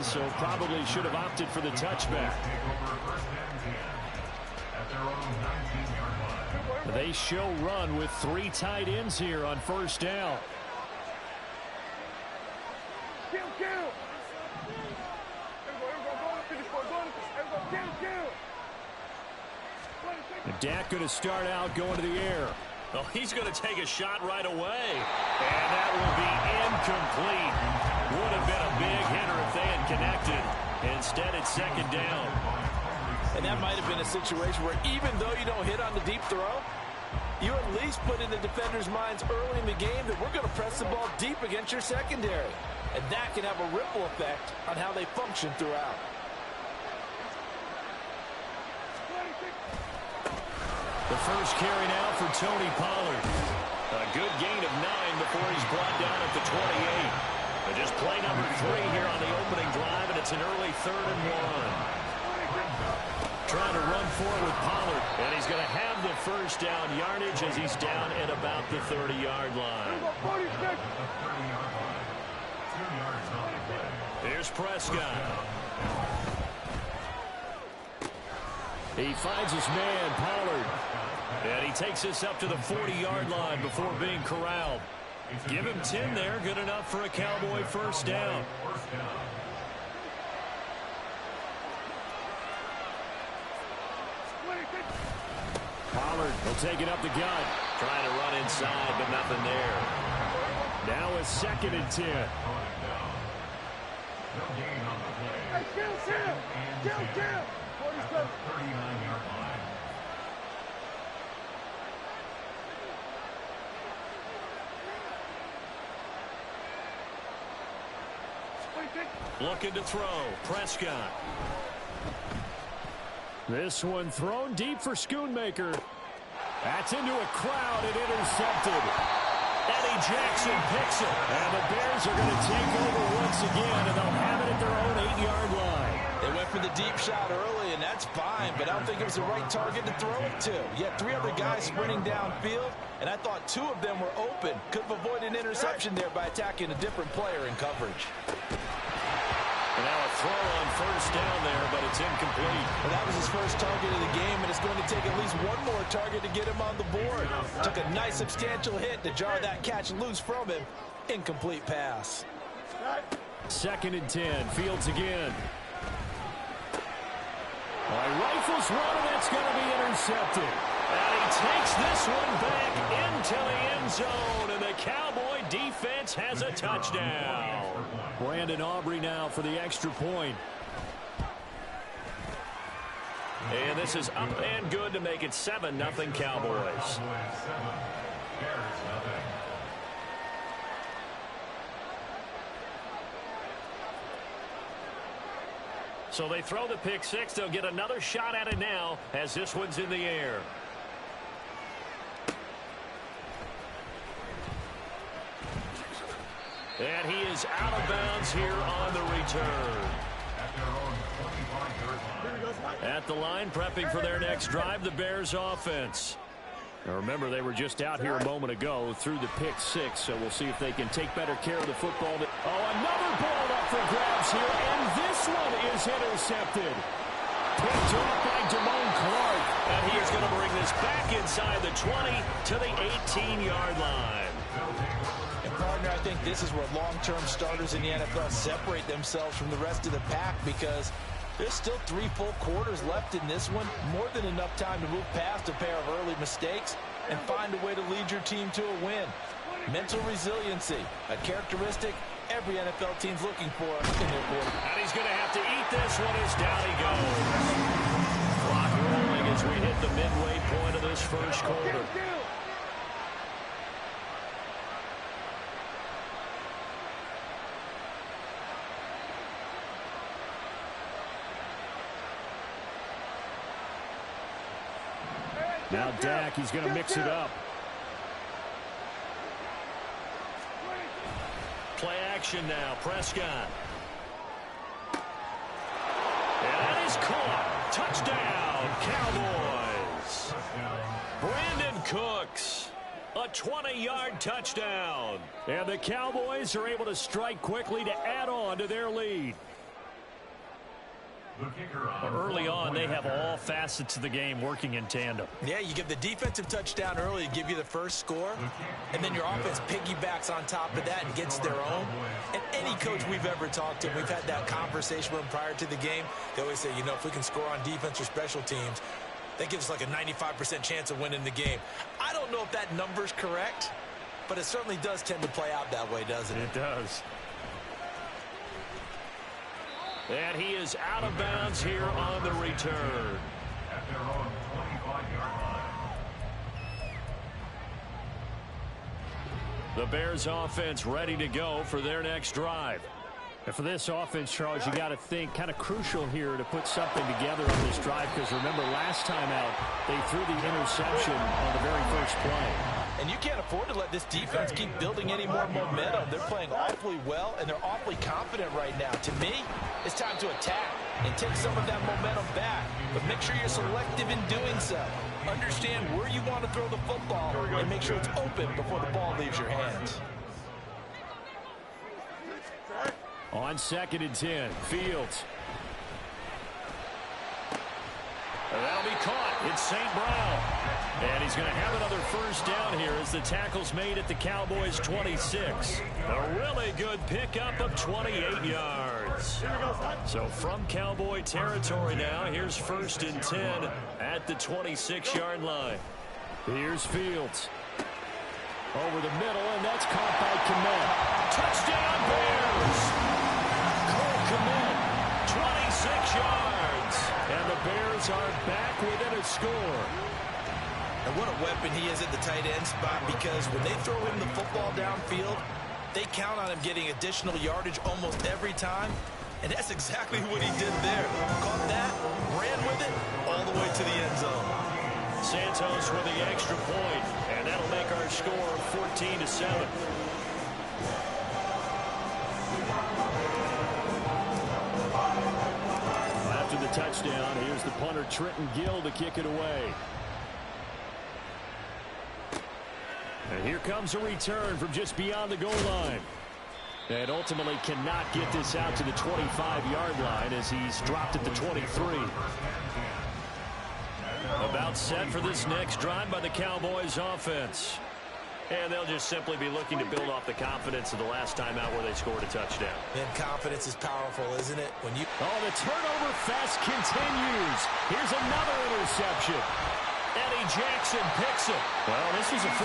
so probably should have opted for the touchback. They show run with 3 tight ends here on first down. Dak going to start out going to the air. Oh, he's going to take a shot right away. And that will be incomplete. Would have been a big hitter if they had connected. Instead, it's second down. And that might have been a situation where even though you don't hit on the deep throw, you at least put in the defenders' minds early in the game that we're going to press the ball deep against your secondary. And that can have a ripple effect on how they function throughout. The first carry now for Tony Pollard. A good gain of 9 before he's brought down at the 28. But just play number 3 here on the opening drive, and it's an early 3rd and 1. Trying to run forward with Pollard, and he's going to have the first down yardage as he's down at about the 30-yard line. Here's Prescott. He finds his man, Pollard. And he takes us up to the 40-yard line before being corralled. Give him 10 there. Good enough for a Cowboy first down. Pollard will take it up the gut. Trying to run inside, but nothing there. Now a 2nd and 10. Kill. 39-yard line. Looking to throw. Prescott. This one thrown deep for Schoonmaker. That's into a crowd and intercepted. Eddie Jackson picks it. And the Bears are going to take over once again, and they'll have it at their own 8-yard line. They went for the deep shot early, and that's fine, but I don't think it was the right target to throw it to. You had 3 other guys sprinting downfield, and I thought 2 of them were open. Could have avoided an interception there by attacking a different player in coverage. And now a throw on first down there, but it's incomplete. Well, that was his first target of the game, and it's going to take at least one more target to get him on the board. Took a nice substantial hit to jar that catch loose from him. Incomplete pass. 2nd and 10. Fields again. Rifles one, and that's going to be intercepted. And he takes this one back into the end zone, and the Cowboy defense has a touchdown. Brandon Aubrey now for the extra point. And this is up and good to make it 7-0 Cowboys. So they throw the pick 6. They'll get another shot at it now as this one's in the air. And he is out of bounds here on the return. At the line, prepping for their next drive, the Bears offense. Now remember, they were just out here a moment ago through the pick 6, so we'll see if they can take better care of the football. Another ball up for grabs here, and this one is intercepted. Picked off by Damone Clark, and he is going to bring this back inside the 20 to the 18-yard line. And partner, I think this is where long-term starters in the NFL separate themselves from the rest of the pack, because there's still 3 full quarters left in this one. More than enough time to move past a pair of early mistakes and find a way to lead your team to a win. Mental resiliency, a characteristic every NFL team's looking for in their quarterback. And he's going to have to eat this one as down he goes. Clock rolling as we hit the midway point of this first quarter. Now Dak, he's going to mix it up. Play action now, Prescott. And that is caught. Touchdown, Cowboys. Brandon Cooks, a 20-yard touchdown. And the Cowboys are able to strike quickly to add on to their lead. Early on, they have all facets of the game working in tandem. Yeah, you give the defensive touchdown early to give you the first score, and then your offense piggybacks on top of that and gets their own. And any coach we've ever talked to, we've had that conversation with them prior to the game. They always say, you know, if we can score on defense or special teams, that gives us like a 95% chance of winning the game. I don't know if that number's correct, but it certainly does tend to play out that way, doesn't it? It does. And he is out of bounds here on the return. At their own 25-yard line. The Bears offense ready to go for their next drive. And for this offense, Charles, you got to think kind of crucial here to put something together on this drive, because remember last time out they threw the interception on the very first play. And you can't afford to let this defense keep building any more momentum. They're playing awfully well, and they're awfully confident right now. To me, it's time to attack and take some of that momentum back. But make sure you're selective in doing so. Understand where you want to throw the football and make sure it's open before the ball leaves your hands. On 2nd and 10, Fields. And that'll be caught. It's St. Brown. And he's going to have another first down here as the tackle's made at the Cowboys' 26. A really good pickup of 28 yards. So from Cowboy territory now, here's 1st and 10 at the 26-yard line. Here's Fields. Over the middle, and that's caught by Kmet. Touchdown, Bears! Kmet, 26 yards. And the Bears are back within a score. And what a weapon he is at the tight end spot, because when they throw him the football downfield, they count on him getting additional yardage almost every time. And that's exactly what he did there. Caught that, ran with it, all the way to the end zone. Santos with the extra point, and that'll make our score 14-7. After the touchdown, here's the punter Trenton Gill to kick it away. And here comes a return from just beyond the goal line. And ultimately cannot get this out to the 25-yard line as he's dropped at the 23. About set for this next drive by the Cowboys offense. And they'll just simply be looking to build off the confidence of the last time out where they scored a touchdown. And confidence is powerful, isn't it? When you the turnover fest continues. Here's another interception. Eddie Jackson picks it. Well, this was a 14-0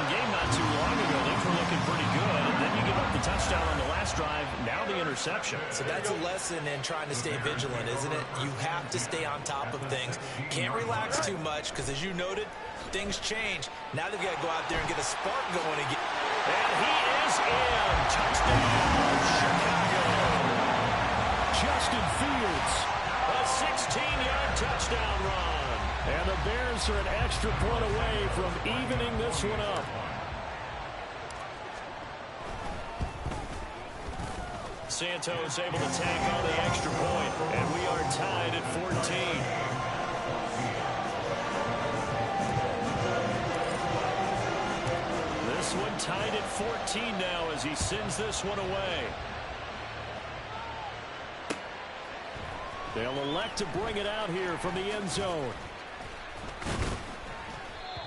game not too long ago. Things were looking pretty good. And then you give up the touchdown on the last drive. Now the interception. So that's a lesson in trying to stay vigilant, isn't it? You have to stay on top of things. Can't relax too much because, as you noted, things change. Now they've got to go out there and get a spark going again. And he is in. Touchdown, Chicago. Justin Fields. A 16-yard touchdown run. And the Bears are an extra point away from evening this one up. Santos able to tack on the extra point, and we are tied at 14. This one tied at 14 now as he sends this one away. They'll elect to bring it out here from the end zone.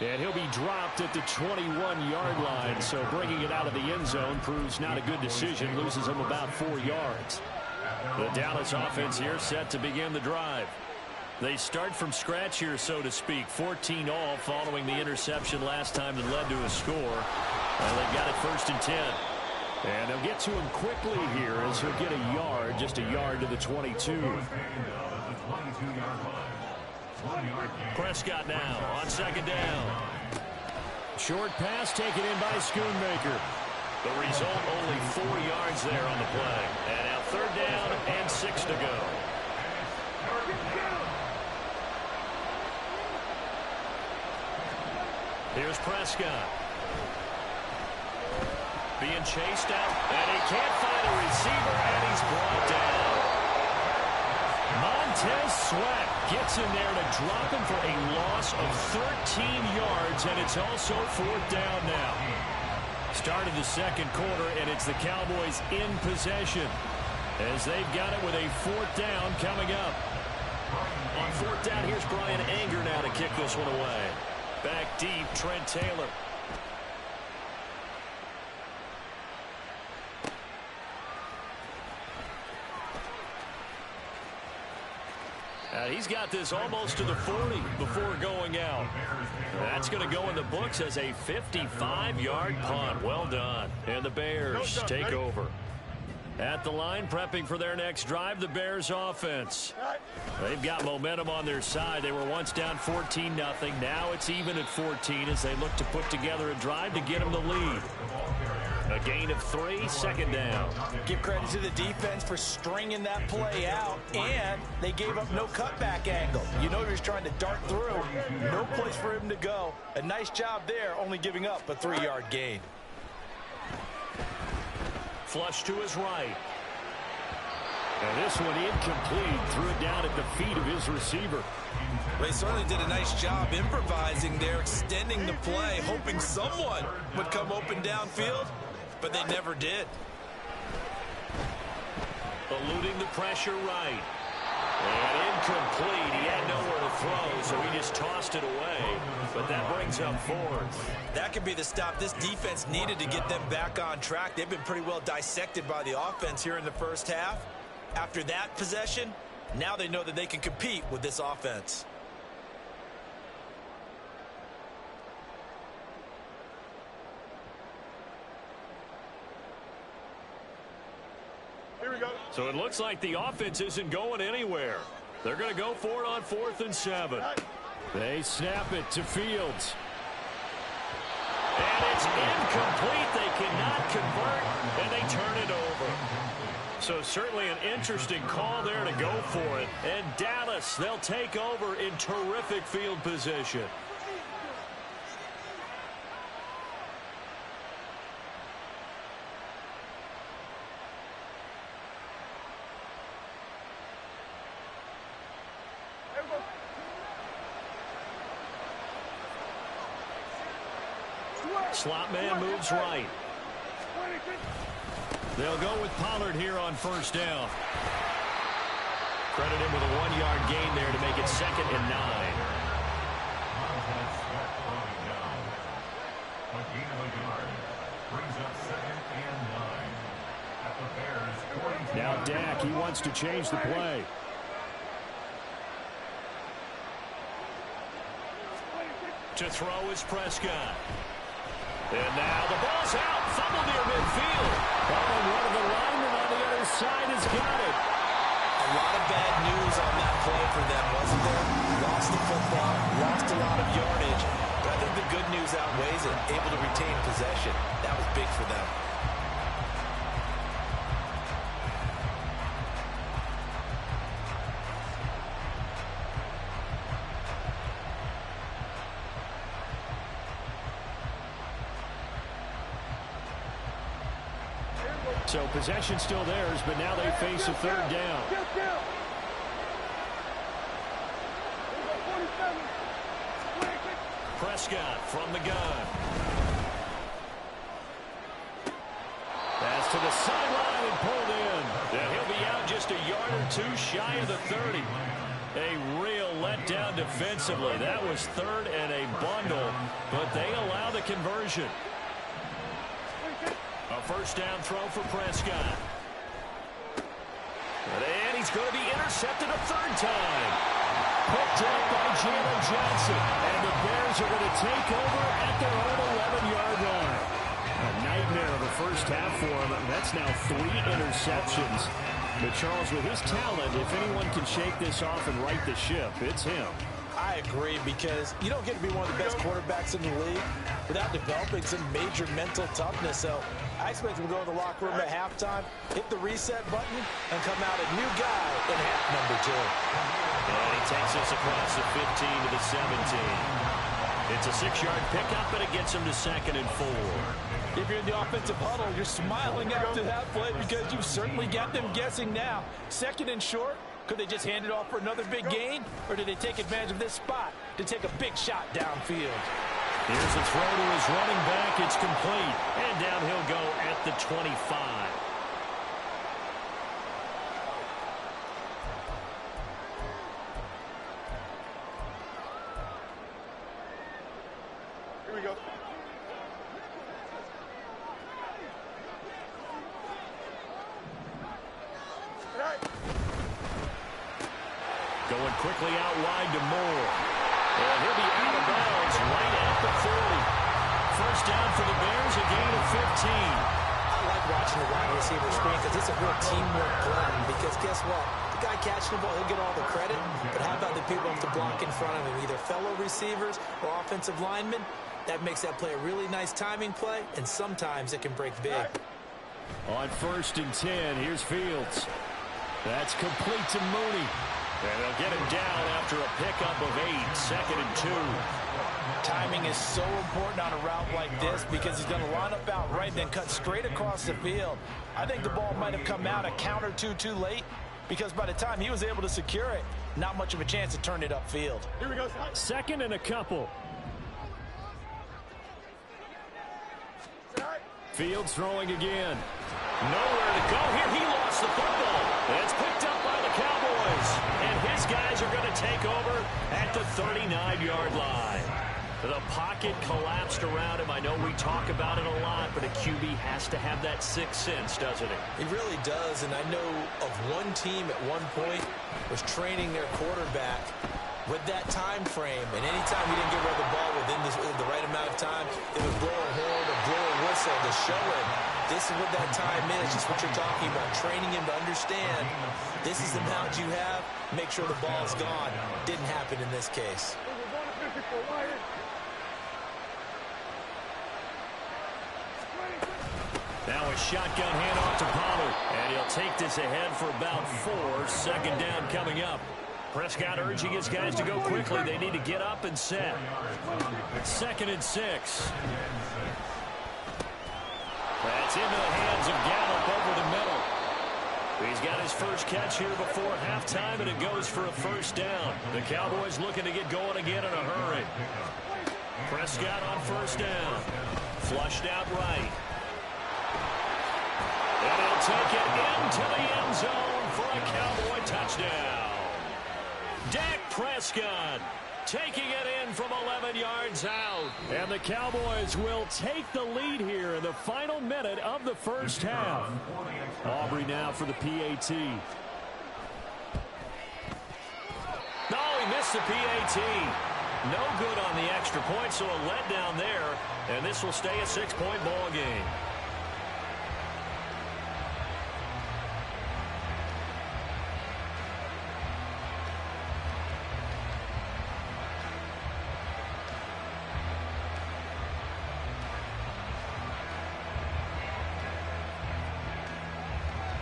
And he'll be dropped at the 21-yard line, so bringing it out of the end zone proves not a good decision, loses him about 4 yards. The Dallas offense here set to begin the drive. They start from scratch here, so to speak, 14-all following the interception last time that led to a score. And they've got it 1st and 10. And they'll get to him quickly here as he'll get a yard, just a yard to the 22. Prescott now on 2nd down. Short pass taken in by Schoonmaker. The result, only 4 yards there on the play. And now 3rd down and 6 to go. Here's Prescott. Being chased out, and he can't find a receiver, and he's brought down. Montez Sweat gets in there to drop him for a loss of 13 yards, and it's also 4th down now. Start of the 2nd quarter, and it's the Cowboys in possession. as they've got it with a 4th down coming up. On 4th down, here's Brian Anger now to kick this one away. Back deep, Trent Taylor. He's got this almost to the 40 before going out. That's going to go in the books as a 55-yard punt. Well done. And the Bears take over. At the line, prepping for their next drive, the Bears offense. They've got momentum on their side. They were once down 14-0. Now it's even at 14 as they look to put together a drive to get them the lead. A gain of 3, 2nd down. Give credit to the defense for stringing that play out, and they gave up no cutback angle. You know he was trying to dart through. No place for him to go. A nice job there, only giving up a 3-yard gain. Flush to his right. And this one incomplete. Threw it down at the feet of his receiver. They certainly did a nice job improvising there, extending the play, hoping someone would come open downfield, but they never did. Eluding the pressure right. And incomplete. He had nowhere to throw, so he just tossed it away. But that brings up 4th. That could be the stop this defense needed to get them back on track. They've been pretty well dissected by the offense here in the first half. After that possession, now they know that they can compete with this offense. Here we go. So it looks like the offense isn't going anywhere. They're going to go for it on 4th and 7. They snap it to Fields. And it's incomplete. They cannot convert, and they turn it over. So certainly an interesting call there to go for it. And Dallas, they'll take over in terrific field position. Slot man moves right. They'll go with Pollard here on 1st down. Credit him with a 1-yard gain there to make it 2nd and 9. Now Dak, he wants to change the play. To throw is Prescott. And now the ball's out. Fumble near midfield. Oh, and one of the linemen on the other side has got it. A lot of bad news on that play for them, wasn't there? Lost the football, lost a lot of yardage. But I think the good news outweighs it. Able to retain possession. That was big for them. So possession still theirs, but now they face a 3rd down. Prescott from the gun. Pass to the sideline and pulled in. And he'll be out just a yard or 2 shy of the 30. A real letdown defensively. That was 3rd and a bundle, but they allow the conversion. A 1st down throw for Prescott. And he's going to be intercepted a 3rd time. Picked up by Jalen Johnson. And the Bears are going to take over at their own 11-yard line. A nightmare of a first half for him. That's now 3 interceptions. But Charles, with his talent, if anyone can shake this off and right the ship, it's him. I agree, because you don't get to be one of the best quarterbacks in the league without developing some major mental toughness. So I expect him to go in the locker room at halftime, hit the reset button, and come out a new guy in half number 2. And he takes us across the 15 to the 17. It's a 6-yard pickup, but it gets him to 2nd and 4. If you're in the offensive huddle, you're smiling after that play because you've certainly got them guessing now. 2nd and short. Could they just hand it off for another big gain? Or did they take advantage of this spot to take a big shot downfield? Here's a throw to his running back. It's complete. And down he'll go at the 25. Going quickly out wide to Moore. And he'll be out of bounds right at the 40. First down for the Bears, a gain of 15. I like watching the wide receiver screen because it's a real teamwork play. Because guess what? The guy catching the ball, he'll get all the credit. But how about the people to block in front of him, either fellow receivers or offensive linemen? That makes that play a really nice timing play, and sometimes it can break big. On 1st and 10, here's Fields. That's complete to Mooney. And they'll get him down after a pickup of 8, 2nd and 2. Timing is so important on a route like this because he's going to line up out right and then cut straight across the field. I think the ball might have come out a count or two too late because by the time he was able to secure it, not much of a chance to turn it upfield. Here we go. 2nd and a couple. Fields throwing again. Nowhere to go here. He lost the football. It's picked up by the Cowboys. And his guys are going to take over at the 39-yard line. The pocket collapsed around him. I know we talk about it a lot, but a QB has to have that sixth sense, doesn't it? He really does, and I know of one team at one point was training their quarterback with that time frame, and anytime he didn't get rid of the ball within the right amount of time, they would blow a horn or blow a whistle to show him this is what that time is, just what you're talking about, training him to understand this is the amount you have, make sure the ball's gone. Didn't happen in this case. Now a shotgun handoff to Pollard, and he'll take this ahead for about 4. 2nd down coming up. Prescott urging his guys to go quickly. They need to get up and set. 2nd and 6. That's into the hands of Gallup over the middle. He's got his first catch here before halftime, and it goes for a 1st down. The Cowboys looking to get going again in a hurry. Prescott on 1st down. Flushed out right. And he'll take it into the end zone for a Cowboy touchdown. Dak Prescott taking it in from 11 yards out. And the Cowboys will take the lead here in the final minute of the 1st half. Aubrey now for the PAT. No, he missed the PAT. No good on the extra point, so a letdown there. And this will stay a 6-point ball game.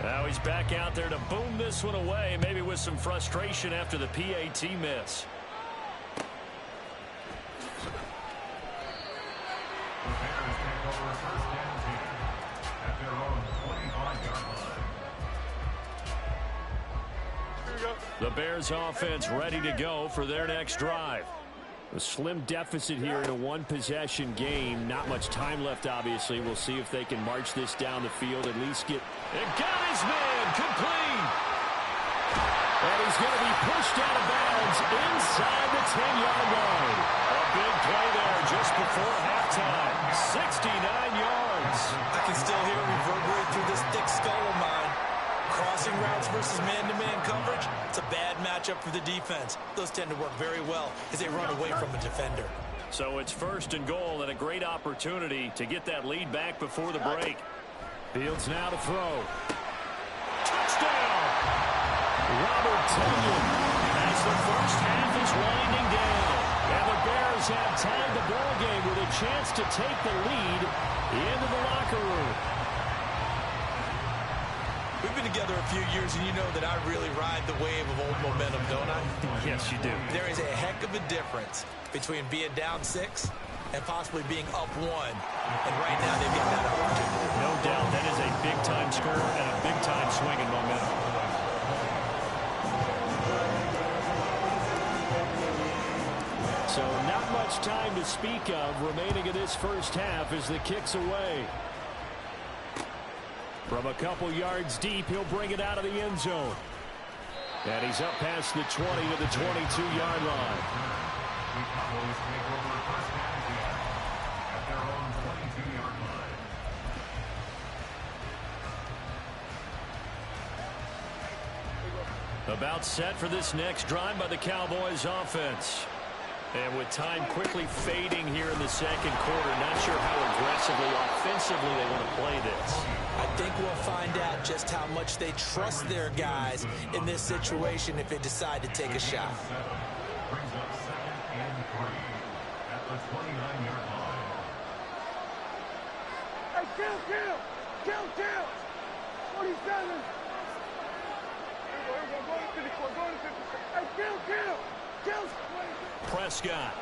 Now he's back out there to boom this one away, maybe with some frustration after the PAT miss. The Bears take over 1st and 10 at their own 25-yard line. The Bears offense ready to go for their next drive. A slim deficit here in a one-possession game. Not much time left, obviously. We'll see if they can march this down the field, at least get... It got his man complete! And he's going to be pushed out of bounds inside the 10-yard line. A big play there just before halftime. 69 yards. I can still hear it reverberate through this thick skull of mine. Crossing routes versus man-to-man coverage, it's a bad matchup for the defense. Those tend to work very well as they run away from a defender. So it's 1st and goal and a great opportunity to get that lead back before the break. Fields now to throw. Touchdown! Robert Tonyan as the 1st half is winding down. And the Bears have tied the ball game with a chance to take the lead into the locker room. We've been together a few years, and you know that I really ride the wave of old momentum, don't I? Yes, you do. There is a heck of a difference between being down 6 and possibly being up 1. And right now, they've got that opportunity. No doubt, that is a big-time score and a big-time swing in momentum. So not much time to speak of remaining in this 1st half as the kick's away. From a couple yards deep, he'll bring it out of the end zone. And he's up past the 20 to the 22-yard line. The Cowboys take over 1st and 10 About set for this next drive by the Cowboys offense. And with time quickly fading here in the second quarter, not sure how aggressively, offensively they want to play this. I think we'll find out just how much they trust their guys in this situation if they decide to take a shot. Brings up 2nd and 3 at the 29-yard line. Hey, kill! 47! Here we go, go to 54, go to 54. Hey, kill! Prescott.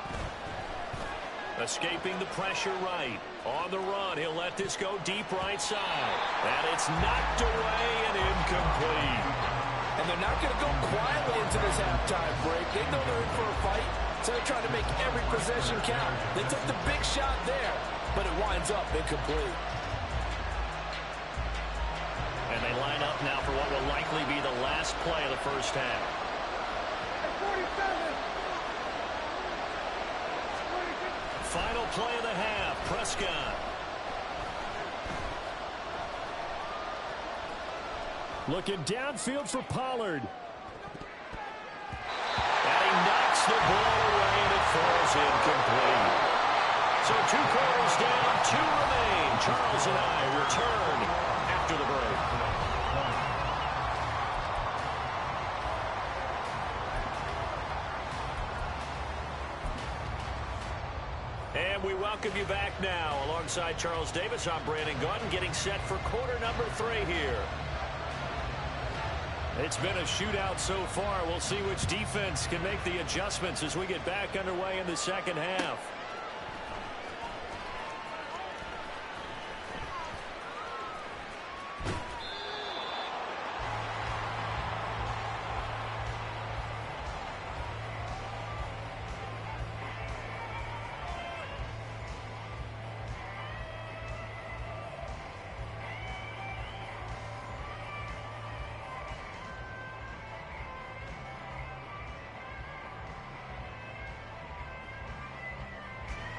Escaping the pressure right. On the run, he'll let this go deep right side. And it's knocked away and incomplete. And they're not going to go quietly into this halftime break. They know they're in for a fight, so they're trying to make every possession count. They took the big shot there, but it winds up incomplete. And they line up now for what will likely be the last play of the first half. Hey, 47! Final play of the half, Prescott. Looking downfield for Pollard. And he knocks the ball away and it falls incomplete. So 2 quarters down, 2 remain. Charles and I return after the break. And we welcome you back now. Alongside Charles Davis, I'm Brandon Gaudin, getting set for quarter number 3 here. It's been a shootout so far. We'll see which defense can make the adjustments as we get back underway in the second half.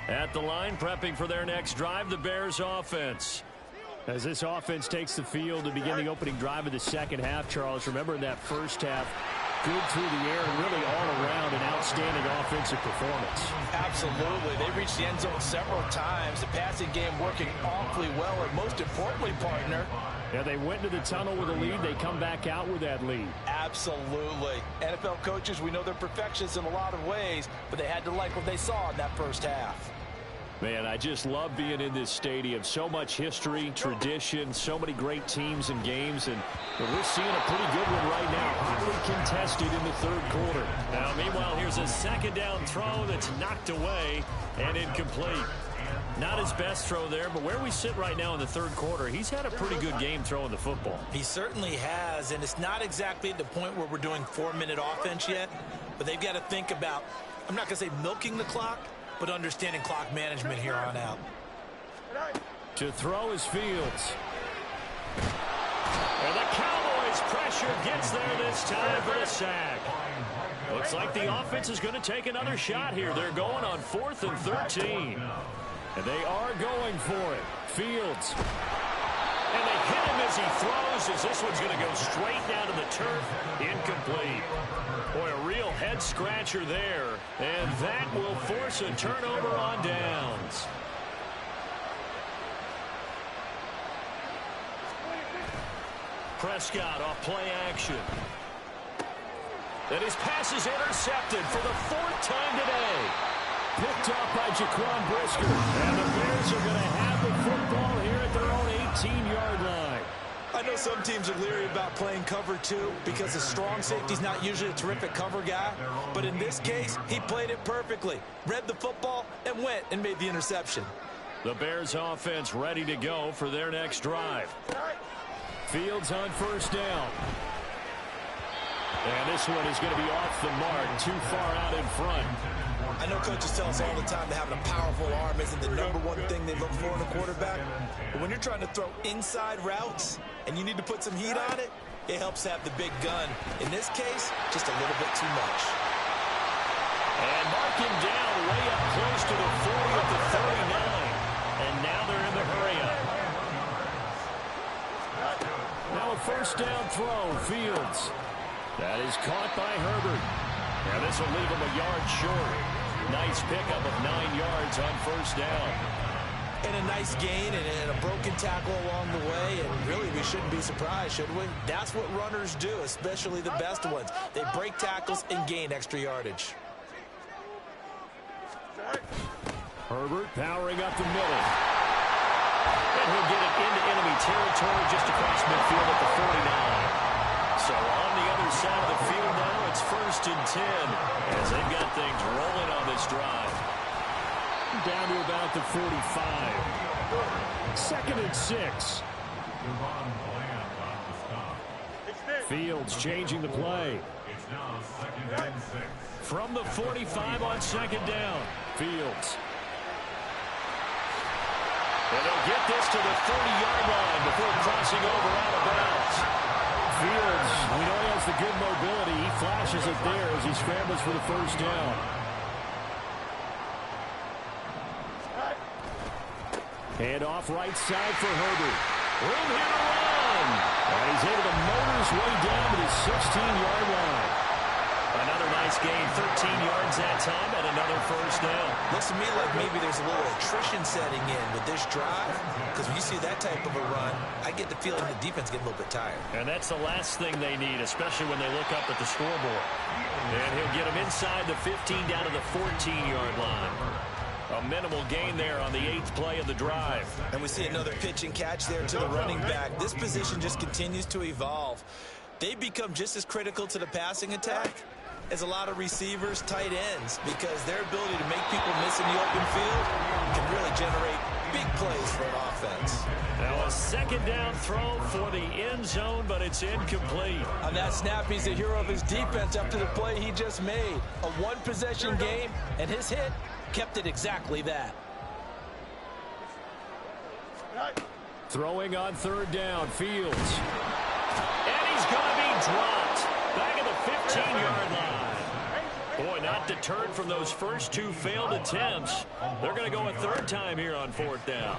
At the line, prepping for their next drive, the Bears offense. As this offense takes the field to begin the opening drive of the second half, Charles, remember in that first half, good through the air, really all around an outstanding offensive performance. Absolutely. They reached the end zone several times. The passing game working awfully well, and most importantly, partner, yeah, they went to the tunnel with a lead. They come back out with that lead. absolutely. NFL coaches, we know they're perfectionists in a lot of ways, but they had to like what they saw in that first half. Man, I just love being in this stadium. So much history, tradition, so many great teams and games, and we're seeing a pretty good one right now. Highly contested in the third quarter. Now, meanwhile, here's a second down throw that's knocked away and incomplete. Not his best throw there, but where we sit right now in the third quarter, he's had a pretty good game throwing the football. He certainly has, and it's not exactly at the point where we're doing 4-minute offense yet, but they've got to think about, I'm not going to say milking the clock, but understanding clock management here on out. To throw is Fields. And the Cowboys pressure gets there this time for the sack. Looks like the offense is going to take another shot here. They're going on 4th and 13. And they are going for it. Fields. And they hit him as he throws, as this one's going to go straight down to the turf. Incomplete. Boy, a real head-scratcher there. And that will force a turnover on downs. Prescott off play action. And his pass is intercepted for the 4th time today. Picked off by Jaquan Brisker. And the Bears are going to have the football here at their own 18-yard line. I know some teams are leery about playing cover 2 because the strong safety's not usually a terrific cover guy. But in this case, he played it perfectly. Read the football and went and made the interception. The Bears offense ready to go for their next drive. Fields on first down. And this one is going to be off the mark, too far out in front. I know coaches tell us all the time that having a powerful arm isn't the #1 thing they look for in a quarterback. But when you're trying to throw inside routes and you need to put some heat on it, it helps have the big gun. In this case, just a little bit too much. And mark him down way up close to the 40 at the 39. And now they're in the hurry-up. Now a first down throw, Fields. That is caught by Herbert. And this will leave him a yard short. Nice pickup of 9 yards on first down. And a nice gain and a broken tackle along the way. And really, we shouldn't be surprised, should we? That's what runners do, especially the best ones. They break tackles and gain extra yardage. Herbert powering up the middle. And he'll get it into enemy territory just across midfield at the 49. So on the other side of the field now, it's 1st and 10 as they've got things rolling on this drive. Down to about the 45. 2nd and 6. Fields changing the play. It's now 2nd and 6. From the 45 on 2nd down. Fields. And they'll get this to the 30-yard line before crossing over out of bounds. Fields, we know he has the good mobility. He flashes it there as he scrambles for the first down. Hand off right side for Herbert. Room here to run. And he's able to motor his way down to the 16-yard line. Another nice gain, 13 yards that time, and another first down. Looks to me like maybe there's a little attrition setting in with this drive, because when you see that type of a run, I get the feeling the defense getting a little bit tired. And that's the last thing they need, especially when they look up at the scoreboard. And he'll get them inside the 15 down to the 14-yard line. A minimal gain there on the 8th play of the drive. And we see another pitch and catch there to the running back. This position just continues to evolve. They become just as critical to the passing attack as a lot of receivers, tight ends, because their ability to make people miss in the open field can really generate big plays for an offense. Now a 2nd down throw for the end zone, but it's incomplete. On that snap, he's the hero of his defense after the play he just made. A one-possession game, and his hit kept it exactly that. Throwing on 3rd down, Fields. And he's going to be dropped. Back at the 15-yard line. Boy, not deterred from those first 2 failed attempts. They're going to go a 3rd time here on 4th down.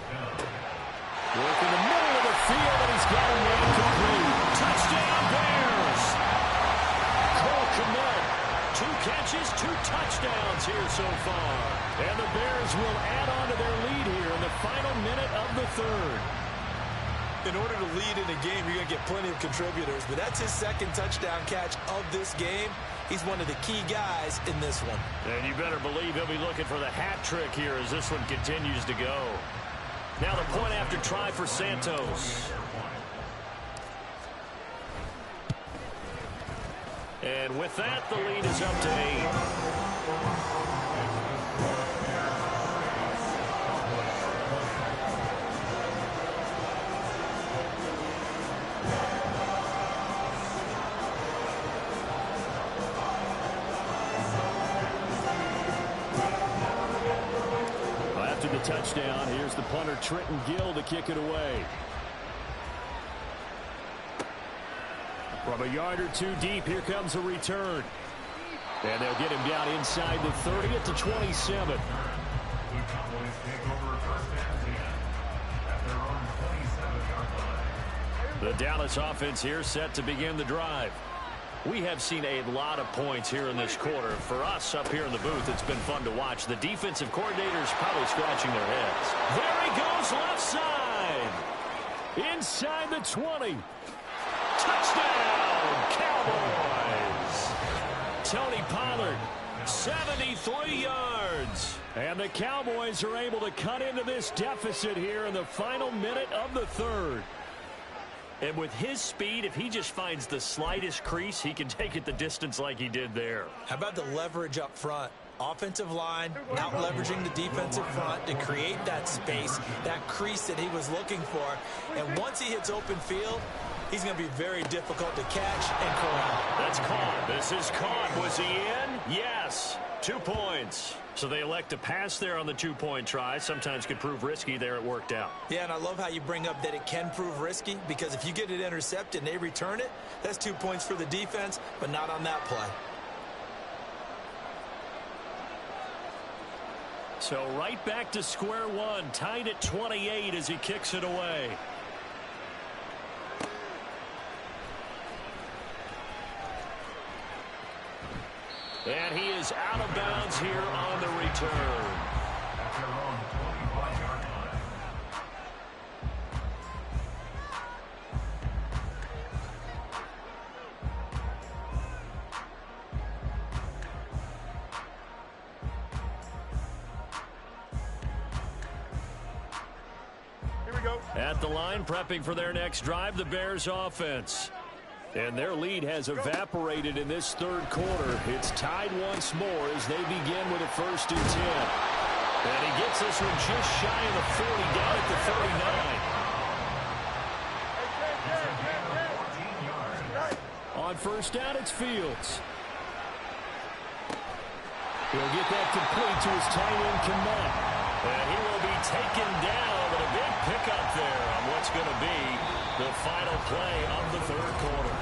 Work in the middle of the field, and he's got him incomplete. Touchdown, Bears! Cole Kmet, 2 catches, 2 touchdowns here so far. And the Bears will add on to their lead here in the final minute of the 3rd. In order to lead in a game, you're going to get plenty of contributors, but that's his 2nd touchdown catch of this game. He's one of the key guys in this one. And you better believe he'll be looking for the hat trick here as this one continues to go. Now the point after try for Santos. And with that, the lead is up to 8. Touchdown. Here's the punter, Trenton Gill, to kick it away. From a yard or 2 deep, here comes a return. And they'll get him down inside the 30 at the 27. The Cowboys take over 1st and 10 at their own 27-yard line. The Dallas offense here set to begin the drive. We have seen a lot of points here in this quarter. For us up here in the booth, it's been fun to watch. The defensive coordinators probably scratching their heads. There he goes, left side. Inside the 20. Touchdown, Cowboys. Tony Pollard, 73 yards. And the Cowboys are able to cut into this deficit here in the final minute of the 3rd. And with his speed, if he just finds the slightest crease, he can take it the distance like he did there. How about the leverage up front? Offensive line out leveraging the defensive front to create that space, that crease that he was looking for. And once he hits open field, he's going to be very difficult to catch and corral. That's caught. This is caught. Was he in? Yes. 2 points. So they elect to pass there on the 2-point try. Sometimes could prove risky. There it worked out. Yeah, and I love how you bring up that it can prove risky, because if you get it intercepted and they return it, that's 2 points for the defense, but not on that play. So right back to square one, tied at 28 as he kicks it away. And he is out of bounds here on the return. At their own 25-yard line. Here we go. At the line, prepping for their next drive, the Bears offense. And their lead has evaporated in this third quarter. It's tied once more as they begin with a 1st and 10. And he gets this one just shy of the 40, down at the 39. On 1st down, it's Fields. He'll get that complete to his tight end, Kmet. And he will be taken down, but a big pickup there on what's going to be the final play of the third quarter.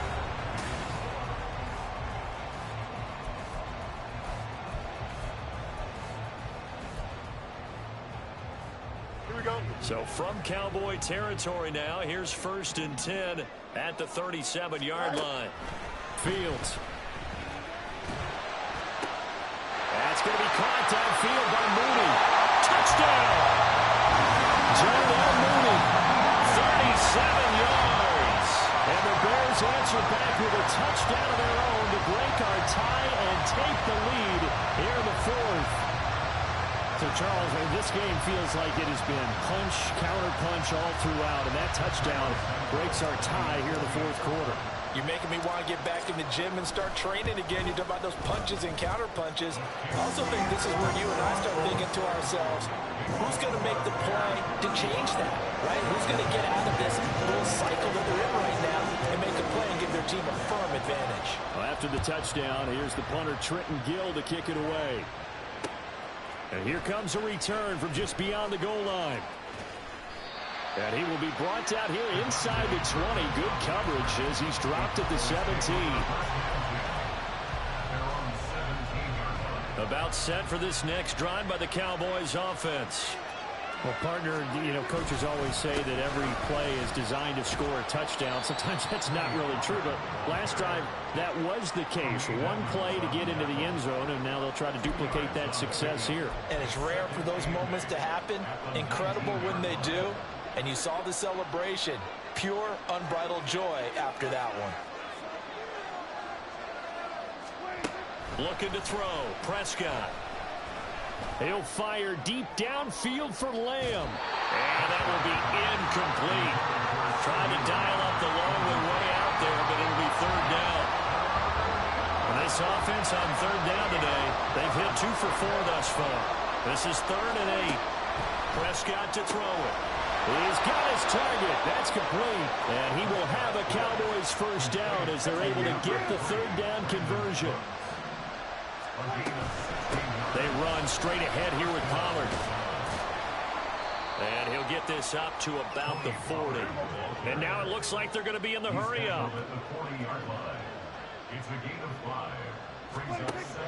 Here we go. So from Cowboy territory now, here's 1st and 10 at the 37-yard line. Fields. That's going to be caught downfield by Mooney. Touchdown! John Mooney, 37 yards. And the Bears answer back with a touchdown of their own to break our tie and take the lead here in the 4th. So, Charles, this game feels like it has been punch, counter-punch all throughout, and that touchdown breaks our tie here in the 4th quarter. You're making me want to get back in the gym and start training again. You talk about those punches and counter punches. I also think this is where you and I start thinking to ourselves, who's going to make the play to change that, right? Who's going to get out of this little cycle that they're in right now and make a play and give their team a firm advantage? Well, after the touchdown, here's the punter, Trenton Gill, to kick it away. And here comes a return from just beyond the goal line. And he will be brought out here inside the 20. Good coverage as he's dropped at the 17. About set for this next drive by the Cowboys offense. Well, partner, coaches always say that every play is designed to score a touchdown. Sometimes that's not really true, but last drive, that was the case. One play to get into the end zone, and now they'll try to duplicate that success here. And it's rare for those moments to happen. Incredible when they do. And you saw the celebration. Pure, unbridled joy after that one. Looking to throw. Prescott. He'll fire deep downfield for Lamb. And that will be incomplete. Trying to dial up the long way out there, but it'll be 3rd down. And this offense on 3rd down today, they've hit 2 for 4 thus far. This is 3rd and 8. Prescott to throw it. He's got his target. That's complete. And he will have a Cowboys 1st down as they're able to get the 3rd down conversion. They run straight ahead here with Pollard. And he'll get this up to about the 40. And now it looks like they're going to be in the hurry-up.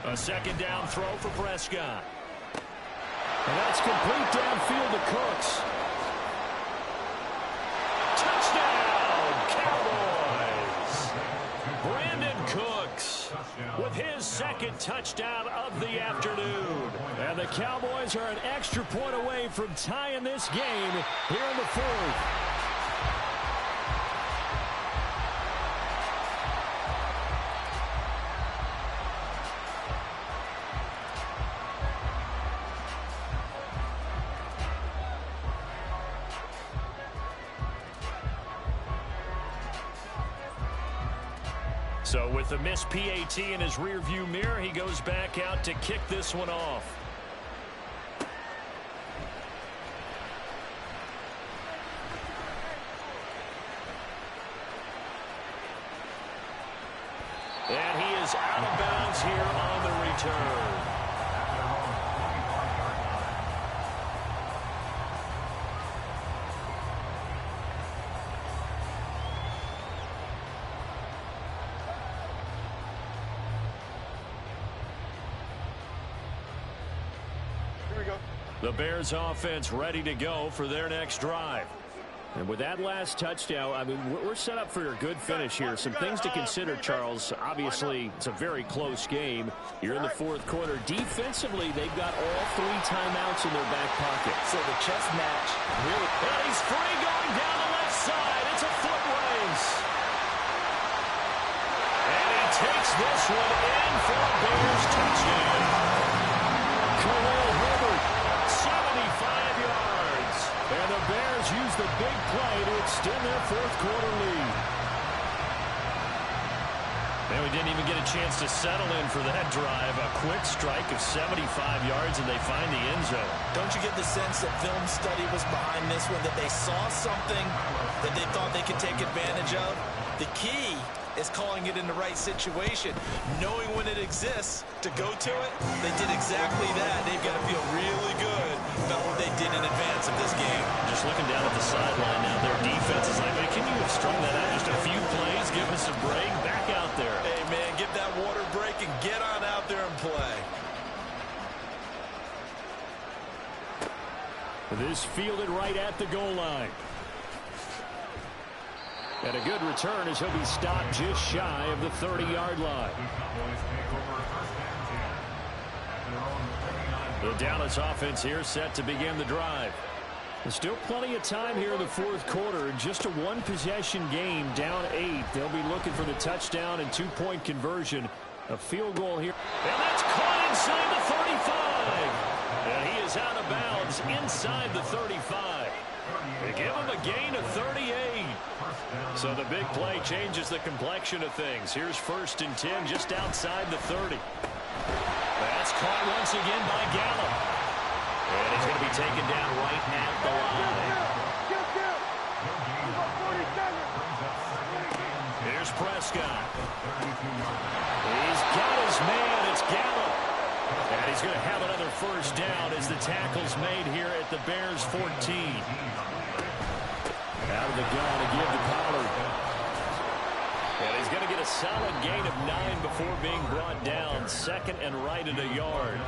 A 2nd down throw for Prescott. And that's complete downfield to Cooks. Touchdown, Cowboys! Brandon Cooks with his 2nd touchdown of the afternoon. And the Cowboys are an extra point away from tying this game here in the 4th. So with the missed PAT in his rearview mirror, he goes back out to kick this one off. And he is out of bounds here on the return. The Bears offense ready to go for their next drive. And with that last touchdown, I mean, we're set up for a good finish here. Some things to consider, Charles. Obviously, it's a very close game. You're in the fourth quarter. Defensively, they've got all 3 timeouts in their back pocket. So the chess match really... And he's free going down the left side. It's a foot race. And he takes this one in for a Bears touchdown. Khalil Herbert, 75 yards. And the Bears use the big play to extend their fourth quarter lead. And we didn't even get a chance to settle in for that drive. A quick strike of 75 yards, and they find the end zone. Don't you get the sense that film study was behind this one, that they saw something that they thought they could take advantage of? The key is calling it in the right situation, knowing when it exists to go to it. They did exactly that. They've got to feel really good about what they did in advance of this game. Just looking down at the sideline now, their defense is like, can you have strung that out just a few plays? Give us a break. Back out there. Hey, man, give that water break and get on out there and play. This fielded right at the goal line. And a good return as he'll be stopped just shy of the 30-yard line. The Dallas offense here set to begin the drive. There's still plenty of time here in the fourth quarter. Just a one-possession game, down 8. They'll be looking for the touchdown and 2-point conversion. A field goal here. And that's caught inside the 35. And he is out of bounds inside the 35. They give him a gain of 38. So the big play changes the complexion of things. Here's 1st and 10 just outside the 30. That's caught once again by Gallup. And he's going to be taken down right at the line. Here's Prescott. He's got his man. It's Gallup. And he's going to have another first down as the tackle's made here at the Bears 14. Out of the gun to give to Pollard. And he's going to get a solid gain of 9 before being brought down. 2nd and right at a yard.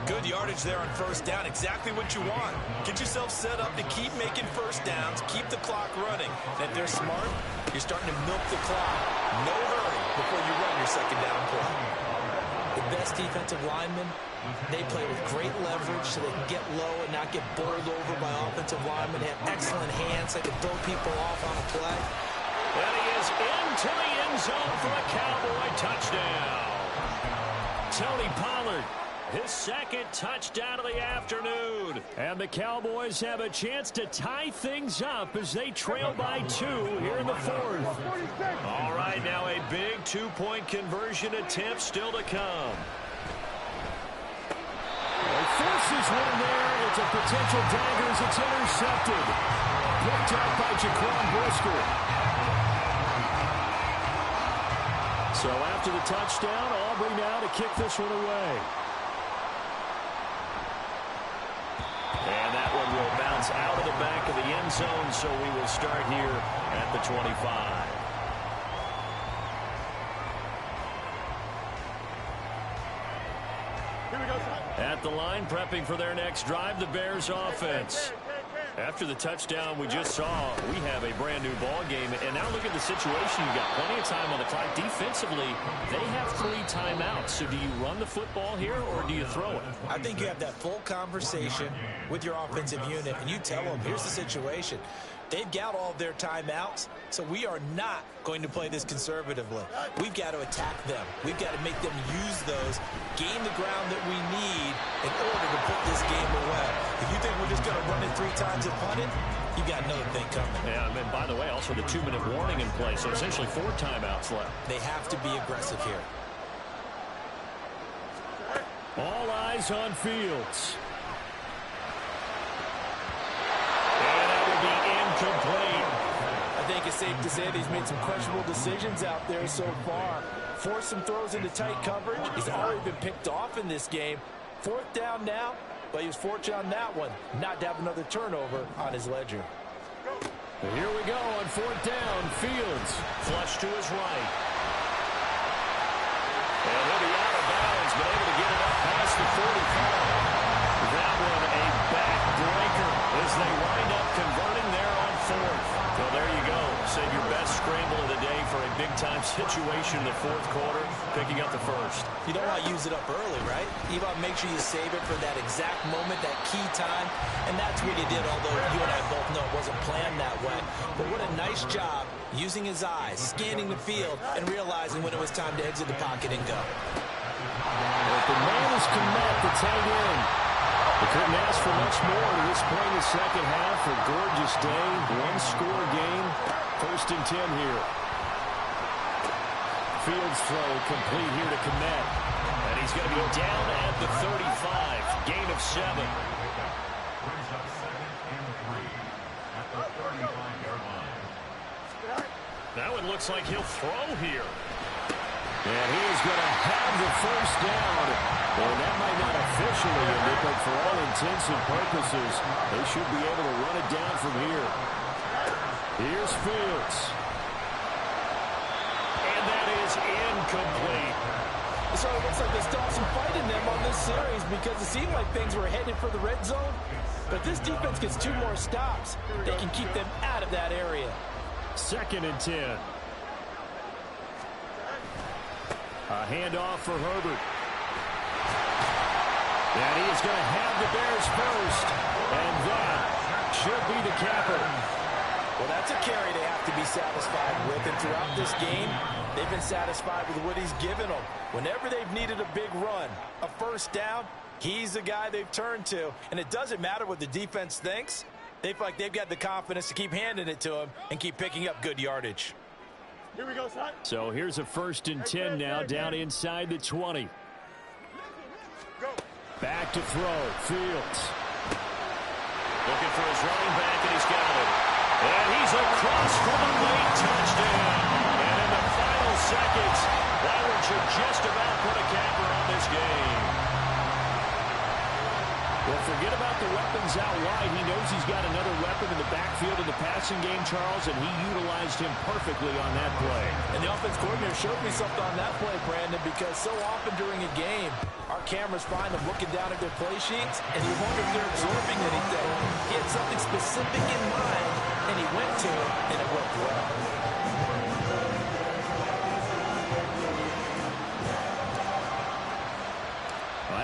Good yardage there on first down. Exactly what you want. Get yourself set up to keep making first downs. Keep the clock running. And if they're smart, you're starting to milk the clock. No hurry before you run your 2nd down play. The best defensive linemen, they play with great leverage so they can get low and not get bowled over by offensive linemen. They have excellent hands. They can throw people off on a play. And he is into the end zone for a Cowboy touchdown. Tony Pollard, his 2nd touchdown of the afternoon. And the Cowboys have a chance to tie things up as they trail by 2 here in the 4th. All right, now a big 2-point conversion attempt still to come. He forces one there. It's a potential dagger as it's intercepted. Picked up by Jaquan Brisker. So after the touchdown, Aubrey now to kick this one away. And that one will bounce out of the back of the end zone, so we will start here at the 25. At the line, prepping for their next drive, the Bears offense. After the touchdown we just saw, we have a brand new ball game. And now look at the situation. You've got plenty of time on the clock. Defensively, they have 3 timeouts. So do you run the football here or do you throw it? I think you have that full conversation with your offensive unit, and you tell them, here's the situation. They've got all their timeouts, so we are not going to play this conservatively. We've got to attack them. We've got to make them use those, gain the ground that we need in order to put this game away. If you think we're just going to run it 3 times and punt it, you got another thing coming. Yeah, and by the way, also the 2-minute warning in play, so essentially 4 timeouts left. They have to be aggressive here. All eyes on Fields. Complete. I think it's safe to say that he's made some questionable decisions out there so far. Forced some throws into tight coverage. He's already been picked off in this game. 4th down now, but he was fortunate on that one not to have another turnover on his ledger. Here we go on 4th down. Fields flush to his right. And he'll be out of bounds, but able to get it up past the 45. That one a backbreaker as they wind up converting there on 4th Well, there you go. Save your best scramble of the day for a big-time situation in the fourth quarter, picking up the first. You don't want to use it up early, right? You want to make sure you save it for that exact moment, that key time, and that's what he did, although you and I both know it wasn't planned that way. But what a nice job using his eyes, scanning the field, and realizing when it was time to exit the pocket and go. But the man is Komet to tag in. They couldn't ask for much more to this play in the second half. A gorgeous day, one-score game. 1st and 10 here. Fields throw complete here to Komet. And he's going to be down at the 35. Gain of 7. Brings up 2nd and 3 at the 35-yard line. Now it looks like he'll throw here. And he is going to have the first down. Well, that might not officially end it, but for all intents and purposes, they should be able to run it down from here. Here's Fields. And that is incomplete. So it looks like there's still some fight in them on this series because it seemed like things were headed for the red zone. But this defense gets 2 more stops. They can keep them out of that area. 2nd and 10. A handoff for Herbert. And he is going to have the Bears first. And that should be the capper. Well, that's a carry they have to be satisfied with. And throughout this game, they've been satisfied with what he's given them. Whenever they've needed a big run, a first down, he's the guy they've turned to. And it doesn't matter what the defense thinks. They feel like they've got the confidence to keep handing it to him and keep picking up good yardage. Here we go, son. So here's a 1st and 10 now, down inside the 20. Go. Back to throw. Fields. Looking for his running back, and he's got it. And he's across for the late touchdown. And in the final seconds, Ballard should just about put a capper on this game. Well, forget about the weapons out wide. He knows he's got another weapon in the backfield in the passing game, Charles, and he utilized him perfectly on that play. And the offense coordinator showed me something on that play, Brandon, because so often during a game, our cameras find them looking down at their play sheets, and you wonder if they're absorbing anything. He had something specific in mind, and he went to it, and it worked well.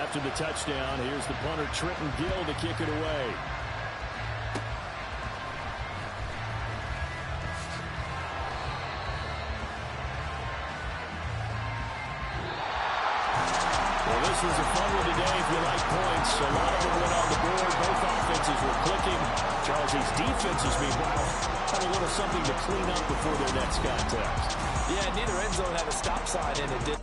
After the touchdown, here's the punter, Trenton Gill, to kick it away. Well, this was a fun one today if you like points. A lot of them went on the board. Both offenses were clicking. Charles, these defenses, meanwhile, had a little something to clean up before their next contest. Yeah, neither end zone had a stop sign in it, did